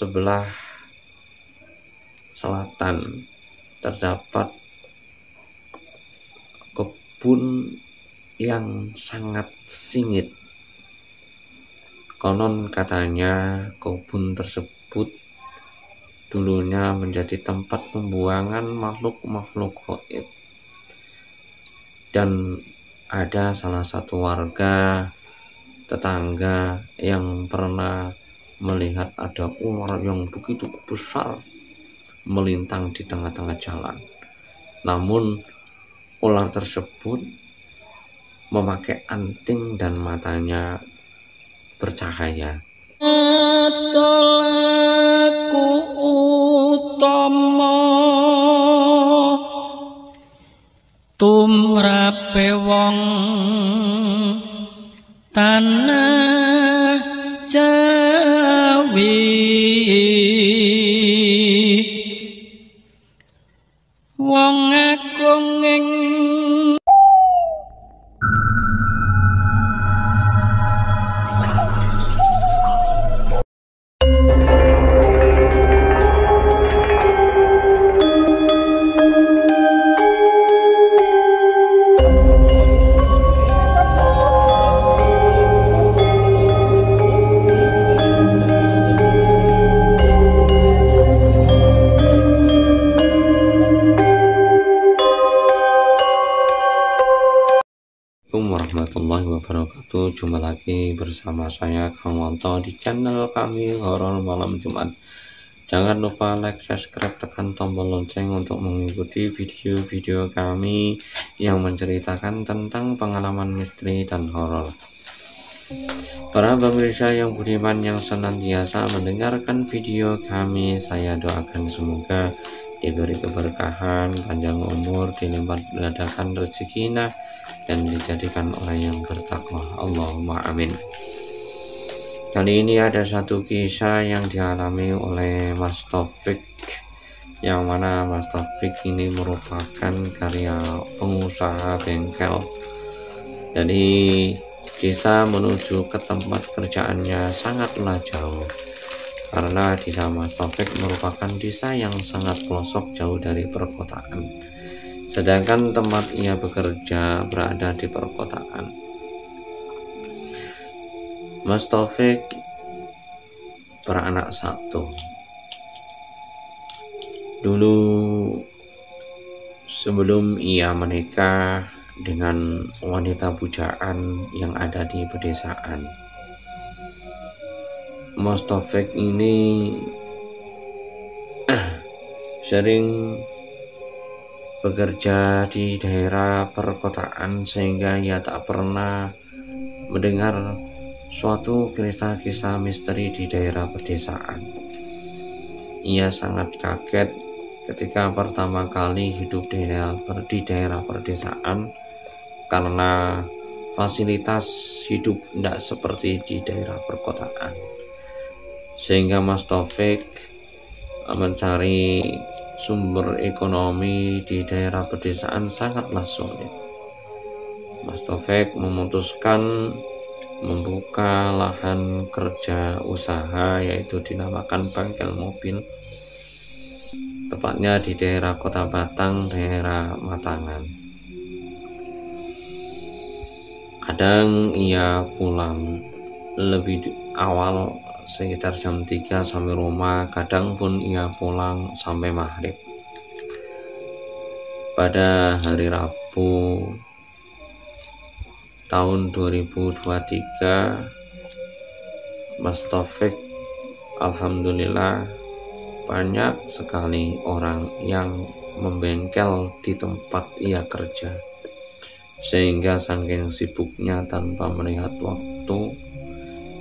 sebelah selatan terdapat kebun yang sangat singit. Konon katanya kebun tersebut dulunya menjadi tempat pembuangan makhluk-makhluk gaib, dan ada salah satu warga tetangga yang pernah melihat ada ular yang begitu besar melintang di tengah-tengah jalan. Namun ular tersebut memakai anting dan matanya bercahaya. Tolaku utama tumrape wong tanah Jawi, wong agung ing Warahmatullahi wabarakatuh. Jumpa lagi bersama saya Kang Monto di channel kami Horor Malam Jumat. Jangan lupa like, subscribe, tekan tombol lonceng untuk mengikuti video-video kami yang menceritakan tentang pengalaman misteri dan horor. Para pemirsa yang budiman yang senantiasa mendengarkan video kami, saya doakan semoga diberi keberkahan, panjang umur, dilipat gandakan rezekinya, dan dijadikan orang yang bertakwa. Allahumma amin. Kali ini ada satu kisah yang dialami oleh Mas Taufik, yang mana Mas Taufik ini merupakan karya pengusaha bengkel. Jadi desa menuju ke tempat kerjaannya sangatlah jauh, karena desa Mas Taufik merupakan desa yang sangat pelosok jauh dari perkotaan, sedangkan tempat ia bekerja berada di perkotaan. Mas Taufik beranak satu. Dulu sebelum ia menikah dengan wanita pujaan yang ada di pedesaan, Mas Taufik ini sering bekerja di daerah perkotaan, sehingga ia tak pernah mendengar suatu kisah-kisah misteri di daerah pedesaan. Ia sangat kaget ketika pertama kali hidup di daerah pedesaan, karena fasilitas hidup tidak seperti di daerah perkotaan, sehingga Mas Taufik mencari sumber ekonomi di daerah pedesaan sangatlah sulit. Mas Taufik memutuskan membuka lahan kerja usaha, yaitu dinamakan bengkel mobil, tepatnya di daerah Kota Batang, daerah Matangan. Kadang ia pulang lebih awal sekitar jam 3 sampai rumah, kadang pun ia pulang sampai maghrib. Pada hari Rabu tahun 2023, Mas Taufik alhamdulillah banyak sekali orang yang membengkel di tempat ia kerja, sehingga saking sibuknya tanpa melihat waktu,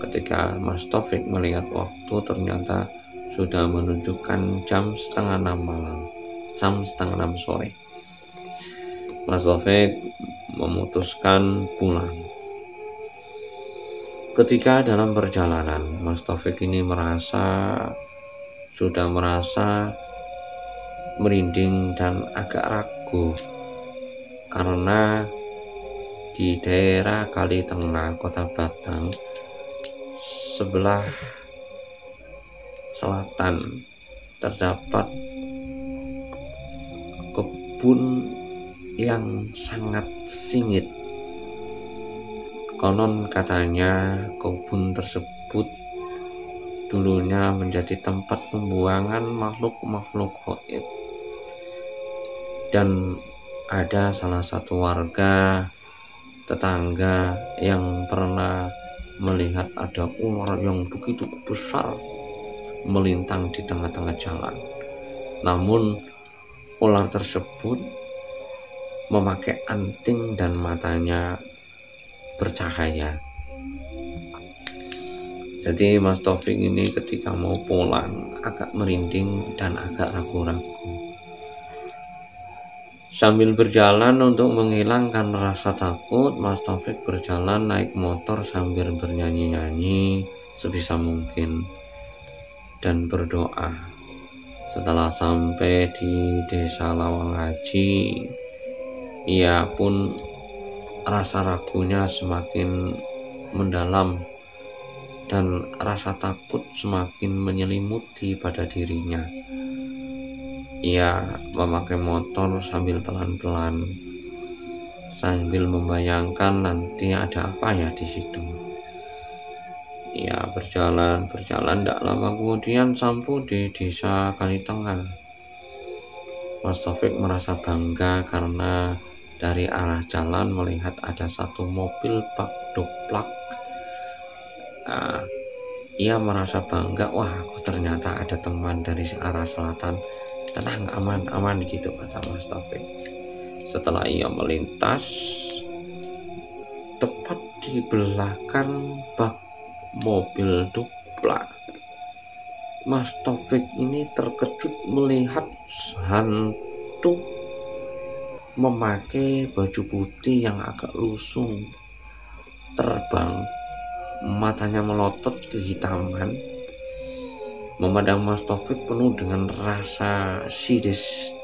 ketika Mas Taufik melihat waktu ternyata sudah menunjukkan jam setengah 6 malam, jam setengah 6 sore. Mas Taufik memutuskan pulang. Ketika dalam perjalanan, Mas Taufik ini sudah merasa merinding dan agak ragu, karena di daerah Kali Tengah Kota Batang, sebelah selatan terdapat kebun yang sangat singit. Konon katanya kebun tersebut dulunya menjadi tempat pembuangan makhluk-makhluk gaib, dan ada salah satu warga tetangga yang pernah melihat ada ular yang begitu besar melintang di tengah-tengah jalan. Namun ular tersebut memakai anting dan matanya bercahaya. Jadi Mas Taufik ini ketika mau pulang agak merinding dan agak ragu-ragu. Sambil berjalan untuk menghilangkan rasa takut, Mas Taufik berjalan naik motor sambil bernyanyi-nyanyi sebisa mungkin dan berdoa. Setelah sampai di desa Lawang Haji, ia pun rasa ragunya semakin mendalam dan rasa takut semakin menyelimuti pada dirinya. Ia memakai motor sambil pelan-pelan, sambil membayangkan nanti ada apa ya di situ. Ia berjalan, tidak lama kemudian sampai di desa Kalitengah. Mas Taufik merasa bangga karena dari arah jalan melihat ada satu mobil bak doplak. Ia merasa bangga, wah aku ternyata ada teman dari arah selatan, tenang, aman gitu, kata Mas Taufik. Setelah ia melintas tepat di belakang bak mobil doplak, Mas Taufik ini terkejut melihat hantu memakai baju putih yang agak lusuh, terbang, matanya melotot kehitaman, memandang Mas Taufik penuh dengan rasa sadis,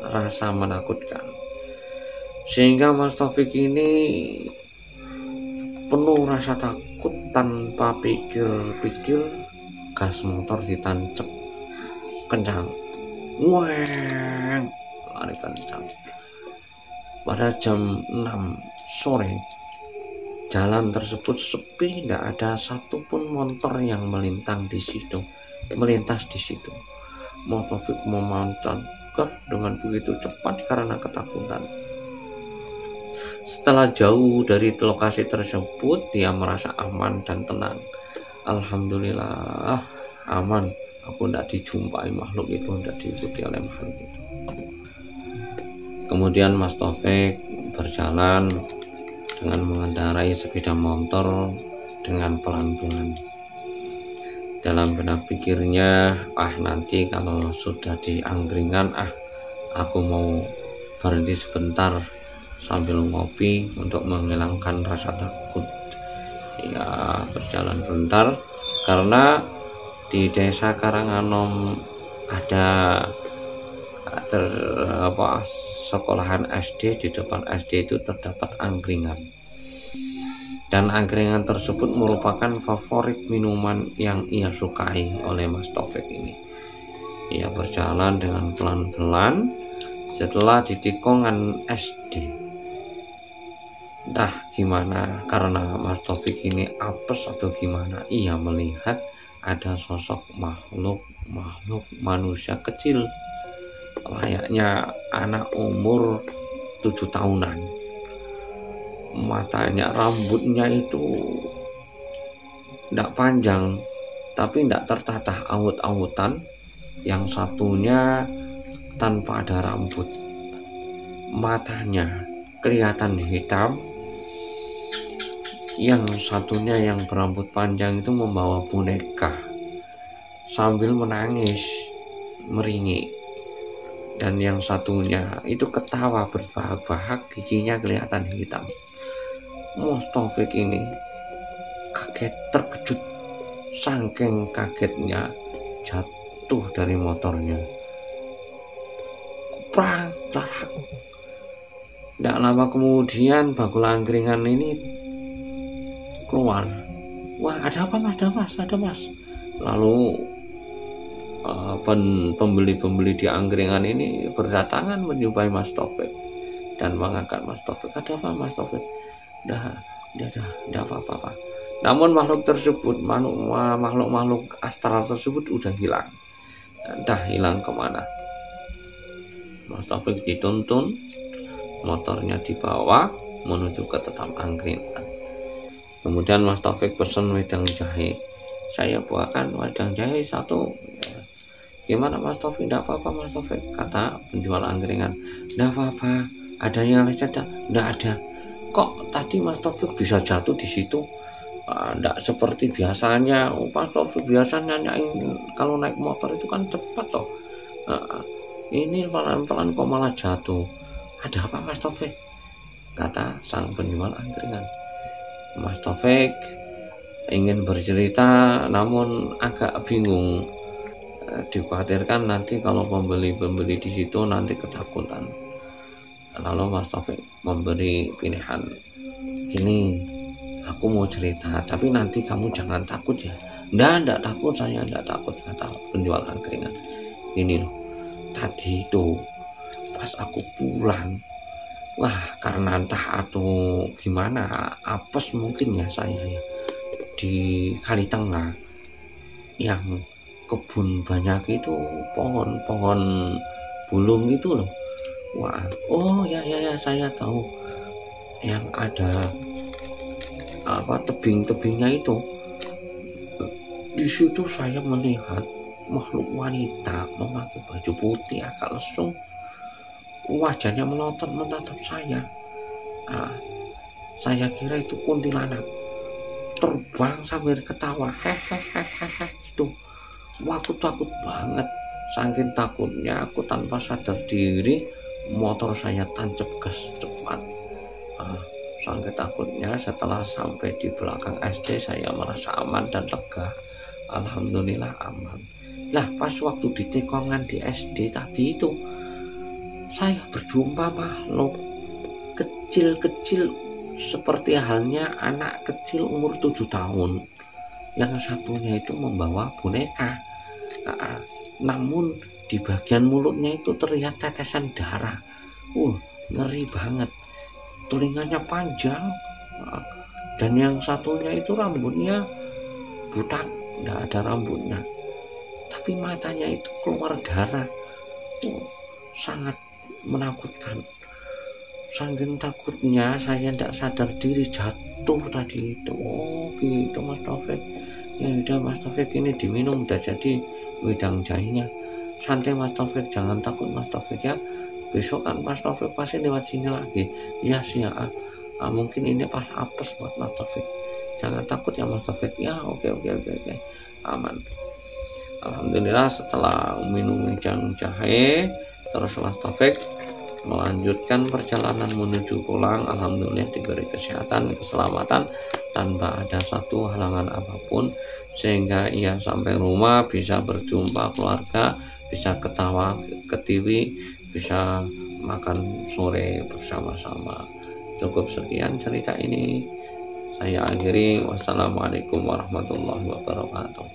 rasa menakutkan, sehingga Mas Taufik ini penuh rasa takut. Tanpa pikir-pikir, gas motor ditancap kencang, weng, lari kencang. Pada jam 6 sore, jalan tersebut sepi, tidak ada satupun motor yang melintas di situ. Mas Taufik memanjat gas dengan begitu cepat karena ketakutan. Setelah jauh dari lokasi tersebut, dia merasa aman dan tenang. Alhamdulillah, aman. Aku tidak dijumpai makhluk itu, tidak diikuti oleh makhluk itu. Kemudian Mas Taufik berjalan dengan mengendarai sepeda motor dengan pelan-pelan. Dalam benak pikirnya, nanti kalau sudah di angkringan, aku mau berhenti sebentar sambil ngopi untuk menghilangkan rasa takut. Ya, berjalan bentar karena di desa Karanganom ada sekolahan SD. Di depan SD itu terdapat angkringan, dan angkringan tersebut merupakan favorit minuman yang ia sukai oleh Mas Taufik ini. Ia berjalan dengan pelan-pelan. Setelah di tikungan SD, entah gimana, karena Mas Taufik ini apes atau gimana, ia melihat ada sosok makhluk manusia kecil, layaknya anak umur 7 tahunan. Matanya, rambutnya itu tidak panjang tapi tidak tertatah awut-awutan, yang satunya tanpa ada rambut, matanya kelihatan hitam, yang satunya yang berambut panjang itu membawa boneka sambil menangis meringik, dan yang satunya itu ketawa berbahak-bahak, giginya kelihatan hitam. Mas Taufik ini kaget, terkejut, saking kagetnya jatuh dari motornya, prang. Tidak lama kemudian bakul angkringan ini keluar. Wah, ada apa mas? Lalu pembeli-pembeli di angkringan ini berdatangan menjumpai Mas Taufik dan mengangkat Mas Taufik. Ada apa Mas Taufik? Dah apa-apa. Namun makhluk tersebut, makhluk astral tersebut udah hilang. Dah hilang kemana? Mas Taufik dituntun, motornya dibawa menuju ke tetap angkringan. Kemudian Mas Taufik pesen wedang jahe. Saya buahkan wedang jahe 1. Gimana Mas Taufik? Tidak apa-apa Mas Taufik, kata penjual angkringan. Tidak apa-apa, ada yang lecet? Tidak ada. Kok tadi Mas Taufik bisa jatuh di situ? Tidak seperti biasanya. Mas Taufik biasanya kalau naik motor itu kan cepat toh. Ini pelan-pelan kok malah jatuh. Ada apa Mas Taufik? Kata sang penjual angkringan. Mas Taufik ingin bercerita namun agak bingung. Dikhawatirkan nanti kalau pembeli di situ nanti ketakutan. Lalu Mas Taufik memberi pilihan, gini, aku mau cerita tapi nanti kamu jangan takut ya. Enggak takut, saya enggak takut, kata penjual angkringan. Ini loh, tadi itu pas aku pulang, wah karena entah atau gimana, apes mungkin ya saya ya, di Kali Tengah yang kebun banyak itu pohon bulung itu loh. Wah, oh ya saya tahu yang ada tebing-tebingnya itu. Di situ saya melihat makhluk wanita memakai baju putih agak lesung, wajahnya melotot menatap saya. Saya kira itu kuntilanak, terbang sambil ketawa, hehehe gitu. Wah, aku takut banget. Saking takutnya aku tanpa sadar diri motor saya tancap gas cepat. Saking takutnya setelah sampai di belakang SD saya merasa aman dan lega. Alhamdulillah aman. Lah pas waktu di tikungan di SD tadi itu saya berjumpa makhluk kecil-kecil seperti halnya anak kecil umur 7 tahun. Yang satunya itu membawa boneka. Namun di bagian mulutnya itu terlihat tetesan darah. Ngeri banget. Telinganya panjang. Dan yang satunya itu rambutnya butak, tidak ada rambutnya. Tapi matanya itu keluar darah. Sangat menakutkan. Saking takutnya saya tidak sadar diri jatuh tadi itu. Oh gitu Mas Taufik. Ya udah Mas Taufik, ini diminum udah jadi wedang jahenya. Santai Mas Taufik, jangan takut Mas Taufik ya. Besok kan Mas Taufik pasti lewat sini lagi. Ya sih ya. Mungkin ini pas apes buat Mas Taufik. Jangan takut ya Mas Taufik. Ya oke. Aman. Alhamdulillah setelah minum wedang jahe terus Mas Taufik melanjutkan perjalanan menuju pulang. Alhamdulillah diberi kesehatan, keselamatan tanpa ada satu halangan apapun, sehingga ia sampai rumah bisa berjumpa keluarga, bisa ketawa ketiwi, bisa makan sore bersama-sama. Cukup sekian cerita ini saya akhiri. Wassalamualaikum warahmatullahi wabarakatuh.